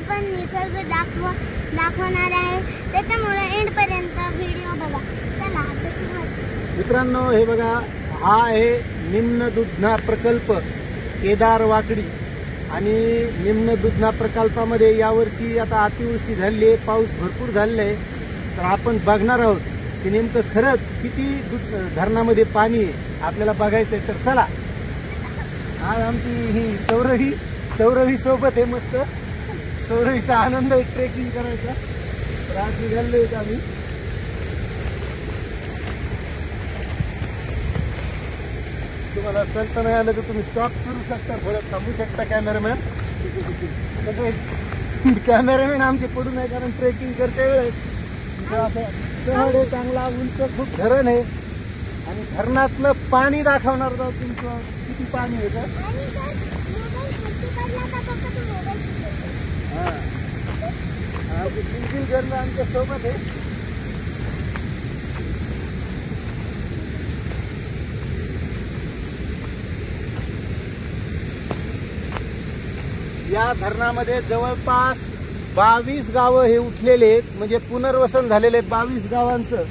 पण निसर्ग दाखवणार आहे, त्याच्यामुळे एंड पर्यंत व्हिडिओ बघा। चला आता सुरुवात। मित्रांनो हे बघा, हा आहे निम्न दुधना प्रकल्प केदार वाकडी। आणि निम्न दुधना प्रकल्पामध्ये यावर्षी आता अतिवृष्टी झाली आहे, पाऊस भरपूर झालेला आहे। तर आपण बघणार आहोत की नेमकं खरंच किती धरणामध्ये पाणी आहे आपल्याला बघायचं आहे। तर चला, आज आमची ही सौरवी सोबत आहे, मस्त सौरवीचा आनंद आहे ट्रेकिंग करायचा। तर आज निघालोय आम्ही। तुम्हाला चलता नाही आलं तर तुम्ही स्टॉप करू शकता, थोडं थांबू शकता कॅमेरामॅन। कॅमेरामॅन आमचे पडू नाही, कारण ट्रेकिंग करते वेळेस असं चढ आहे, चांगला उंच खूप धरण आहे आणि धरणातलं पाणी दाखवणार आहोत तुमचं किती पाणी येतं। हा सिंगल गर्ल आमच्या सोबत आहे। या धरणामध्ये जवळपास 22 गावं हे उठलेले आहेत, म्हणजे पुनर्वसन झालेले 22 गावांचं।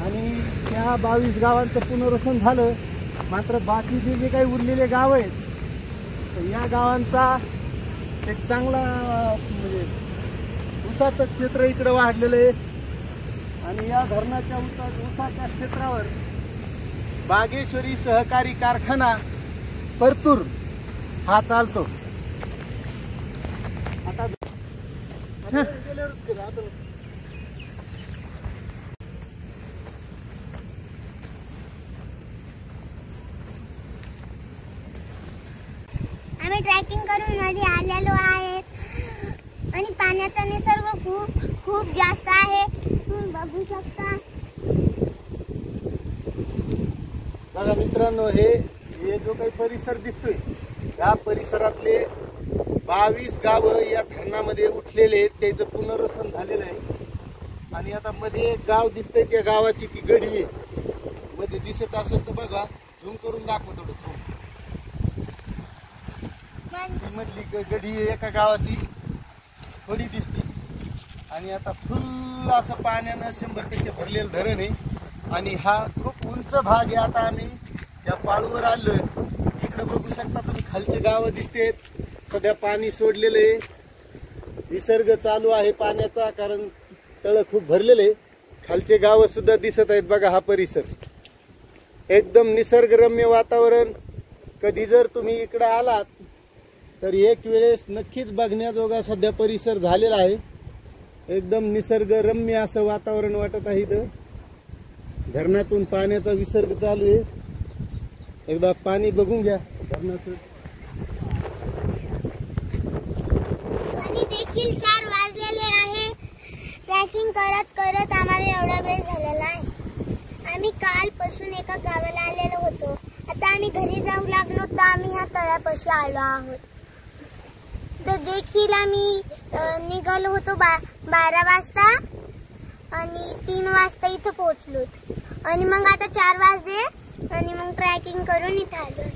आणि त्या 22 गावांचं पुनर्वसन झालं, मात्र बाकीचे जे काही उरलेले गाव आहेत तर या गावांचा एक चांगला म्हणजे ऊसाचं क्षेत्र इकडे वाढलेलं आहे। आणि या धरणाच्या ऊसाच्या क्षेत्रावर बागेश्वरी सहकारी कारखाना परतूर हा चालतो। आता आम्ही ट्रॅकिंग करून मध्ये आलेलो आहेत आणि पाण्याचा निसर्ग खूप जास्त आहे, तुम्ही बघू शकता। बघा मित्रांनो, हे जो काही परिसर दिसतोय, या परिसरातले 22 गावं या धरणामध्ये उठलेले आहेत, त्याचं पुनर्वसन झालेलं आहे। आणि आता मध्ये एक गाव दिसतंय, त्या गावाची ती गडी आहे, मध्ये दिसत असेल तर बघा, झूम करून दाखव थोडं झूम। ती मधली गडी आहे एका गावाची, थोडी दिसते। आणि आता फुल असं पाण्यानं 100% भरलेलं धरण आहे। आणि हा खूप उंच भाग आहे। आता आम्ही या पाळूवर आलोय, इकडे बघू शकता तुम्ही, खालचे गावं दिसतेत। सध्या पाणी सोडलेलं आहे, विसर्ग चालू आहे पाण्याचा, कारण तळ खूप भरलेले आहे। खालचे गाव सुद्धा दिसत आहेत। बघा हा परिसर एकदम निसर्गरम्य वातावरण। कधी जर तुम्ही इकडे आलात तर एक वेळेस नक्कीच बघण्याजोगा सध्या परिसर झालेला आहे। एकदम निसर्गरम्य असं वातावरण वाटत आहे। इथं धरणातून पाण्याचा विसर्ग चालू आहे, एकदा पाणी बघून घ्या धरणाचं। आणि देखील 4 वाजलेले आहे। ट्रॅकिंग करत आम्हाला एवढा वेळ झालेला आहे। आम्ही कालपासून एका गावाला आलेलो होतो, आता आम्ही घरी जाऊ लागलो तर आम्ही ह्या तळ्यापाशी आलो आहोत। तर देखील आम्ही निघालो होतो 12 वाजता आणि 3 वाजता इथं पोहोचलो। आणि मग आता 4 वाजले आणि मग ट्रॅकिंग करून इथं आलो।